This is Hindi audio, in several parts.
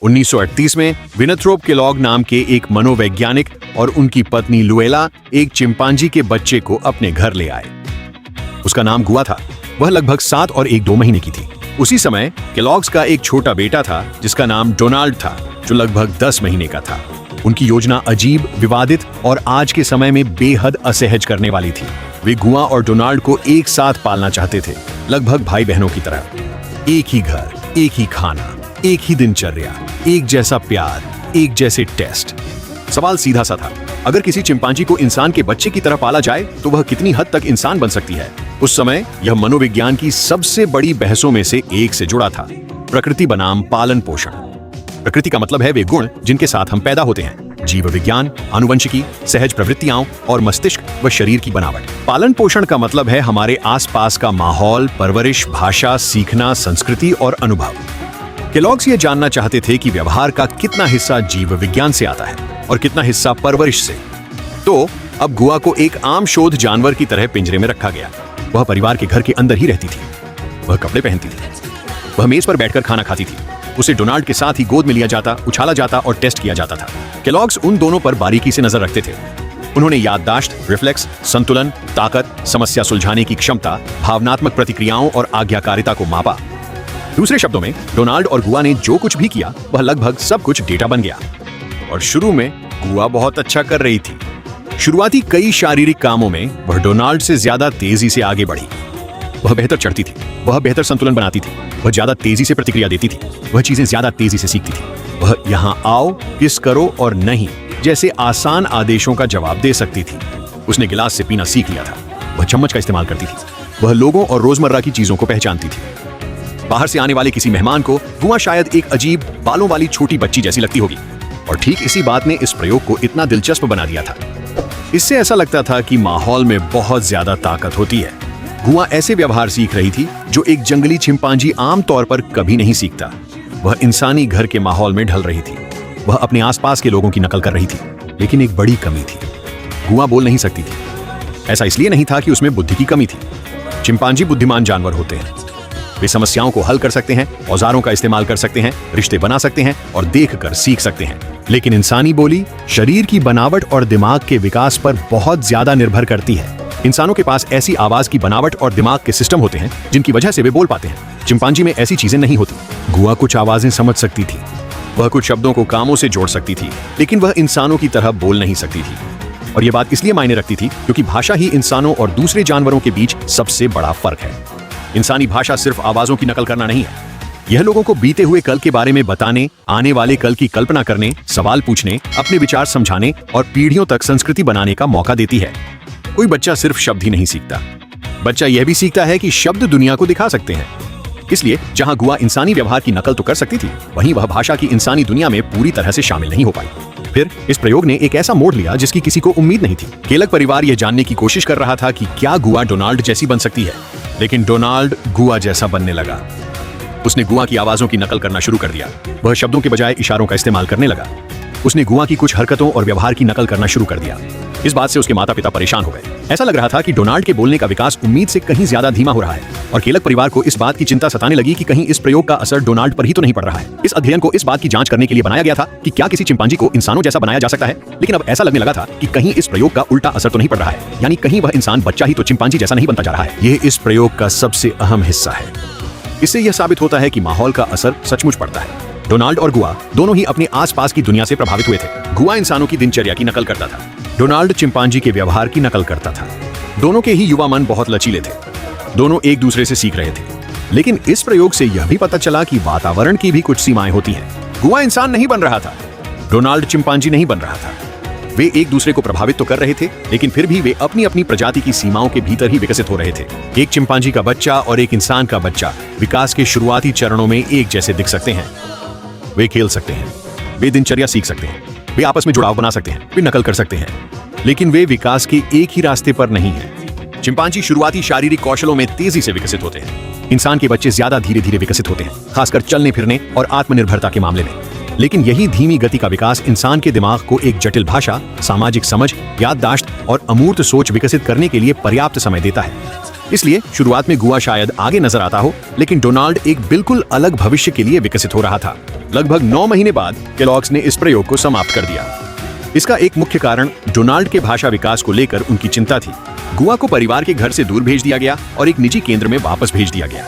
1938 में विनथ्रोप केलॉग नाम के एक मनोवैज्ञानिक और उनकी पत्नी लुएला एक चिंपांजी के बच्चे को अपने घर ले आए। उसका नाम गुआ था। वह लगभग 7 और 1-2 महीने की थी। उसी समय केलॉग्स का एक छोटा बेटा था जिसका नाम डोनाल्ड था, जो लगभग 10 महीने का था। उनकी योजना अजीब, विवादित और आज के समय में बेहद असहज करने वाली थी। वे गुआ और डोनाल्ड को एक साथ पालना चाहते थे, लगभग भाई बहनों की तरह। एक ही घर, एक ही खाना, एक ही दिनचर्या, एक जैसा प्यार, एक जैसे टेस्ट। सवाल सीधा सा था, अगर किसी चिंपांजी को इंसान के बच्चे की तरह पाला जाए तो वह कितनी हद तक इंसान बन सकती है। उस समय यह मनोविज्ञान की सबसे बड़ी बहसों में से एक से जुड़ा था, प्रकृति बनाम पालन पोषण। प्रकृति का मतलब है वे गुण जिनके साथ हम पैदा होते हैं, जीव विज्ञान, आनुवंशिकी, सहज प्रवृत्तियां और मस्तिष्क व शरीर की बनावट। पालन पोषण का मतलब है हमारे आसपास का माहौल, परवरिश, भाषा, सीखना, संस्कृति और अनुभव। केलॉग्स ये जानना चाहते थे कि व्यवहार का कितना हिस्सा जीव विज्ञान से आता है और कितना हिस्सा परवरिश से। तो अब गुआ को एक आम शोध जानवर की तरह पिंजरे में रखा गया। वह परिवार के घर के अंदर ही रहती थी। वह कपड़े पहनती थी। वह मेज पर बैठकर खाना खाती थी। उसे डोनाल्ड के साथ ही गोद में लिया जाता, उछाला जाता और टेस्ट किया जाता था। केलॉग्स उन दोनों पर बारीकी से नजर रखते थे। उन्होंने याददाश्त, रिफ्लेक्स, संतुलन, ताकत, समस्या सुलझाने की क्षमता, भावनात्मक प्रतिक्रियाओं और आज्ञाकारिता को मापा। दूसरे शब्दों में, डोनाल्ड और गुआ ने जो कुछ भी किया वह लगभग सब कुछ डेटा बन गया। और शुरू में गुआ बहुत अच्छा कर रही थी। शुरुआती कई शारीरिक कामों में वह डोनाल्ड से ज्यादा तेजी से आगे बढ़ी। वह बेहतर चढ़ती थी, वह बेहतर संतुलन बनाती थी, वह ज्यादा तेजी से प्रतिक्रिया देती थी, वह चीजें ज्यादा तेजी से सीखती थी। वह यहाँ आओ, किस करो और नहीं जैसे आसान आदेशों का जवाब दे सकती थी। उसने गिलास से पीना सीख लिया था। वह चम्मच का इस्तेमाल करती थी। वह लोगों और रोजमर्रा की चीजों को पहचानती थी। बाहर से आने वाले किसी मेहमान को गुआ शायद एक अजीब बालों वाली छोटी बच्ची जैसी लगती होगी। और ठीक इसी बात ने इस प्रयोग को इतना दिलचस्प बना दिया था। इससे ऐसा लगता था कि माहौल में बहुत ज्यादा ताकत होती है। गुआ ऐसे व्यवहार सीख रही थी जो एक जंगली चिंपांजी आम तौर पर कभी नहीं सीखता। वह इंसानी घर के माहौल में ढल रही थी। वह अपने आसपास के लोगों की नकल कर रही थी। लेकिन एक बड़ी कमी थी, गुआ बोल नहीं सकती थी। ऐसा इसलिए नहीं था कि उसमें बुद्धि की कमी थी। चिंपांजी बुद्धिमान जानवर होते हैं। वे समस्याओं को हल कर सकते हैं, औजारों का इस्तेमाल कर सकते हैं, रिश्ते बना सकते हैं और देखकर सीख सकते हैं। लेकिन इंसानी बोली शरीर की बनावट और दिमाग के विकास पर बहुत ज्यादा निर्भर करती है। इंसानों के पास ऐसी आवाज की बनावट और दिमाग के सिस्टम होते हैं जिनकी वजह से वे बोल पाते हैं। चिंपांजी में ऐसी चीजें नहीं होती। गुआ कुछ आवाजें समझ सकती थी। वह कुछ शब्दों को कामों से जोड़ सकती थी, लेकिन वह इंसानों की तरह बोल नहीं सकती थी। और यह बात इसलिए मायने रखती थी क्योंकि भाषा ही इंसानों और दूसरे जानवरों के बीच सबसे बड़ा फर्क है। इंसानी भाषा सिर्फ आवाजों की नकल करना नहीं है। यह लोगों को बीते हुए कल के बारे में बताने, आने वाले कल की कल्पना करने, सवाल पूछने, अपने विचार समझाने और पीढ़ियों तक संस्कृति बनाने का मौका देती है। कोई बच्चा सिर्फ शब्द ही नहीं सीखता। बच्चा यह भी सीखता है कि शब्द दुनिया को दिखा सकते हैं। इसलिए जहां गुआ इंसानी व्यवहार की नकल तो कर सकती थी, वहीं वह भाषा की इंसानी दुनिया में पूरी तरह से शामिल नहीं हो पाई। फिर इस प्रयोग ने एक ऐसा मोड़ लिया जिसकी किसी को उम्मीद नहीं थी। केलग परिवार यह जानने की कोशिश कर रहा था कि क्या गुआ डोनाल्ड जैसी बन सकती है। लेकिन डोनाल्ड गुआ जैसा बनने लगा। उसने गुआ की आवाजों की नकल करना शुरू कर दिया। वह शब्दों के बजाय इशारों का इस्तेमाल करने लगा। उसने गुआ की कुछ हरकतों और व्यवहार की नकल करना शुरू कर दिया। इस बात से उसके माता पिता परेशान हो गए। ऐसा लग रहा था कि डोनाल्ड के बोलने का विकास उम्मीद से कहीं ज्यादा धीमा हो रहा है। और केलग परिवार को इस बात की चिंता सताने लगी कि कहीं इस प्रयोग का असर डोनाल्ड पर ही तो नहीं पड़ रहा है। इस अध्ययन को इस बात की जांच करने के लिए बनाया गया था कि क्या किसी चिंपांजी को इंसानों जैसा बनाया जा सकता है। लेकिन अब ऐसा लगने लगा था कि कहीं इस प्रयोग का उल्टा असर तो नहीं पड़ रहा है, यानी कहीं वह इंसान बच्चा ही तो चिंपांजी जैसा नहीं बनता जा रहा है। यह इस प्रयोग का सबसे अहम हिस्सा है। इससे यह साबित होता है कि माहौल का असर सचमुच पड़ता है। डोनाल्ड और गुआ दोनों ही अपने आसपास की दुनिया से प्रभावित हुए थे। गुआ इंसानों की दिनचर्या की नकल करता था। डोनाल्ड चिंपांजी के व्यवहार की नकल करता था। दोनों के ही युवा मन बहुत लचीले थे। दोनों एक दूसरे से सीख रहे थे। लेकिन इस प्रयोग से यह भी पता चला कि वातावरण की भी कुछ सीमाएं होती हैं। गुआ इंसान नहीं बन रहा था। डोनाल्ड चिंपांजी नहीं बन रहा था। वे एक दूसरे को प्रभावित तो कर रहे थे, लेकिन फिर भी वे अपनी अपनी प्रजाति की सीमाओं के भीतर ही विकसित हो रहे थे। एक चिंपांजी का बच्चा और एक इंसान का बच्चा विकास के शुरुआती चरणों में एक जैसे दिख सकते हैं। वे खेल सकते हैं, वे दिनचर्या सीख सकते हैं, वे आपस में जुड़ाव बना सकते हैं, वे नकल कर सकते हैं, लेकिन वे विकास के एक ही रास्ते पर नहीं हैं। चिंपांजी शुरुआती शारीरिक कौशलों में तेजी से विकसित होते हैं। इंसान के बच्चे ज्यादा धीरे धीरे विकसित होते हैं, खासकर चलने फिरने और आत्मनिर्भरता के मामले में। लेकिन यही धीमी गति का विकास इंसान के दिमाग को एक जटिल भाषा, सामाजिक समझ, याददाश्त और अमूर्त सोच विकसित करने के लिए पर्याप्त समय देता है। इसलिए शुरुआत में गुआ शायद आगे नजर आता हो, लेकिन डोनाल्ड एक बिल्कुल अलग भविष्य के लिए विकसित हो रहा था। लगभग 9 महीने बाद केलॉग्स ने इस प्रयोग को समाप्त कर दिया। इसका एक मुख्य कारण डोनाल्ड के भाषा विकास को लेकर उनकी चिंता थी। गुआ को परिवार के घर से दूर भेज दिया गया और एक निजी केंद्र में वापस भेज दिया गया।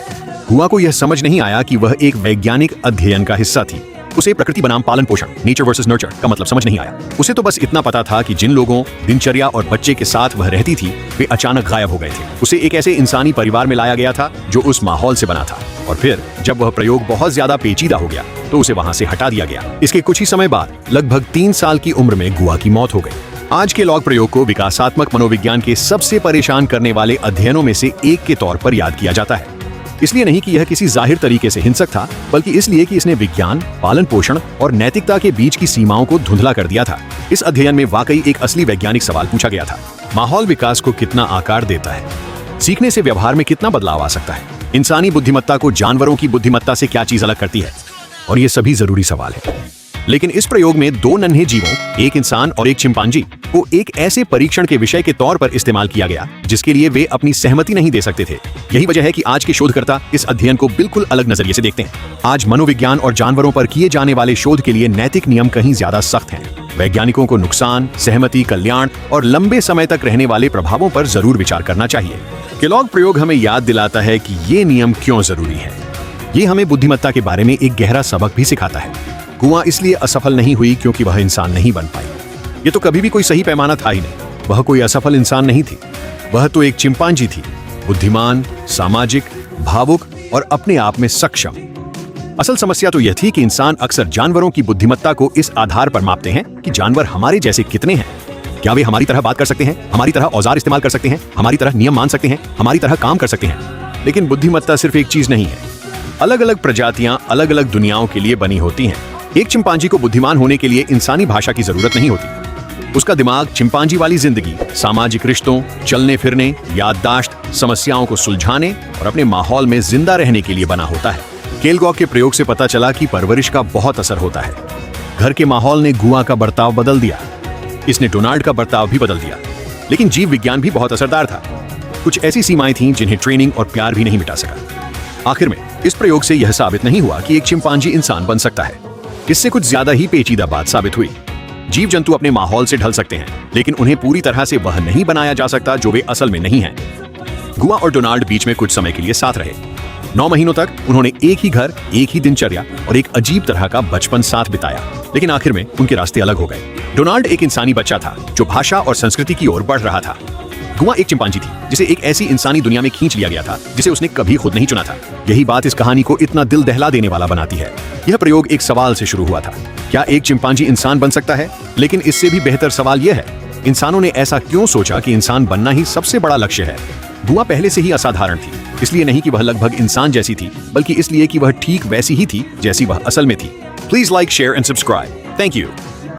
गुआ को यह समझ नहीं आया कि वह एक वैज्ञानिक अध्ययन का हिस्सा थी। उसे प्रकृति बनाम पालन पोषण, नेचर वर्सेस नर्चर का मतलब समझ नहीं आया। उसे तो बस इतना पता था कि जिन लोगों, दिनचर्या और बच्चे के साथ वह रहती थी वे अचानक गायब हो गए थे। उसे एक ऐसे इंसानी परिवार में लाया गया था जो उस माहौल से बना था, और फिर जब वह प्रयोग बहुत ज्यादा पेचीदा हो गया तो उसे वहां से हटा दिया गया। इसके कुछ ही समय बाद लगभग 3 साल की उम्र में गुआ की मौत हो गई। आज के लॉग प्रयोग को विकासात्मक मनोविज्ञान के सबसे परेशान करने वाले अध्ययनों में से एक के तौर पर याद किया जाता है। इसलिए नहीं कि यह किसी जाहिर तरीके से हिंसक था, बल्कि इसलिए कि इसने विज्ञान, पालन पोषण और नैतिकता के बीच की सीमाओं को धुंधला कर दिया था। इस अध्ययन में वाकई एक असली वैज्ञानिक सवाल पूछा गया था। माहौल विकास को कितना आकार देता है? सीखने से व्यवहार में कितना बदलाव आ सकता है? इंसानी बुद्धिमत्ता को जानवरों की बुद्धिमत्ता से क्या चीज अलग करती है? और ये सभी जरूरी सवाल है। लेकिन इस प्रयोग में 2 नन्हे जीवों, एक इंसान और एक चिंपांजी, को एक ऐसे परीक्षण के विषय के तौर पर इस्तेमाल किया गया जिसके लिए वे अपनी सहमति नहीं दे सकते थे। यही वजह है कि आज के शोधकर्ता इस अध्ययन को बिल्कुल अलग नजरिए से देखते हैं। आज मनोविज्ञान और जानवरों पर किए जाने वाले शोध के लिए नैतिक नियम कहीं ज्यादा सख्त हैं। वैज्ञानिकों को नुकसान, सहमति, कल्याण और लंबे समय तक रहने वाले प्रभावों पर जरूर विचार करना चाहिए। केलॉग प्रयोग हमें याद दिलाता है कि ये नियम क्यों जरूरी है। ये हमें बुद्धिमत्ता के बारे में एक गहरा सबक भी सिखाता है। गुआ इसलिए असफल नहीं हुई क्योंकि वह इंसान नहीं बन पाई। ये तो कभी भी कोई सही पैमाना था ही नहीं। वह कोई असफल इंसान नहीं थी। वह तो एक चिंपांजी थी, बुद्धिमान, सामाजिक, भावुक और अपने आप में सक्षम। असल समस्या तो यह थी कि इंसान अक्सर जानवरों की बुद्धिमत्ता को इस आधार पर मापते हैं कि जानवर हमारे जैसे कितने हैं। क्या वे हमारी तरह बात कर सकते हैं, हमारी तरह औजार इस्तेमाल कर सकते हैं, हमारी तरह नियम मान सकते हैं, हमारी तरह काम कर सकते हैं? लेकिन बुद्धिमत्ता सिर्फ एक चीज नहीं है। अलग अलग प्रजातियां अलग अलग दुनियाओं के लिए बनी होती हैं। एक चिंपांजी को बुद्धिमान होने के लिए इंसानी भाषा की जरूरत नहीं होती। उसका दिमाग चिंपांजी वाली जिंदगी, सामाजिक रिश्तों, चलने फिरने, याददाश्त, समस्याओं को सुलझाने और अपने माहौल में जिंदा रहने के लिए बना होता है। केलॉग के प्रयोग से पता चला कि परवरिश का बहुत असर होता है। घर के माहौल ने गुआ का बर्ताव बदल दिया। इसने डोनाल्ड का बर्ताव भी बदल दिया। लेकिन जीव विज्ञान भी बहुत असरदार था। कुछ ऐसी सीमाएं थीं जिन्हें ट्रेनिंग और प्यार भी नहीं मिटा सका। आखिर में इस प्रयोग से यह साबित नहीं हुआ कि एक चिंपांजी इंसान बन सकता है। इससे कुछ ज्यादा ही पेचीदा बात साबित हुई। जीव जंतु अपने माहौल से ढल सकते हैं, लेकिन उन्हें पूरी तरह से वह नहीं बनाया जा सकता जो वे असल में नहीं हैं। गुआ और डोनाल्ड बीच में कुछ समय के लिए साथ रहे। 9 महीनों तक उन्होंने एक ही घर, एक ही दिनचर्या और एक अजीब तरह का बचपन साथ बिताया। लेकिन आखिर में उनके रास्ते अलग हो गए। डोनाल्ड एक इंसानी बच्चा था जो भाषा और संस्कृति की ओर बढ़ रहा था। गुआ एक चिंपांजी थी जिसे एक ऐसी इंसानी दुनिया में खींच लिया गया था जिसे उसने कभी खुद नहीं चुना था। यही बात इस कहानी को इतना दिल दहला देने वाला बनाती है। यह प्रयोग एक सवाल से शुरू हुआ था, क्या एक चिंपांजी इंसान बन सकता है? लेकिन इससे भी बेहतर सवाल यह है, इंसानों ने ऐसा क्यों सोचा कि इंसान बनना ही सबसे बड़ा लक्ष्य है? गुआ पहले से ही असाधारण थी, इसलिए नहीं कि वह लगभग इंसान जैसी थी, बल्कि इसलिए कि वह ठीक वैसी ही थी जैसी वह असल में थी। Please like, share and subscribe. Thank you.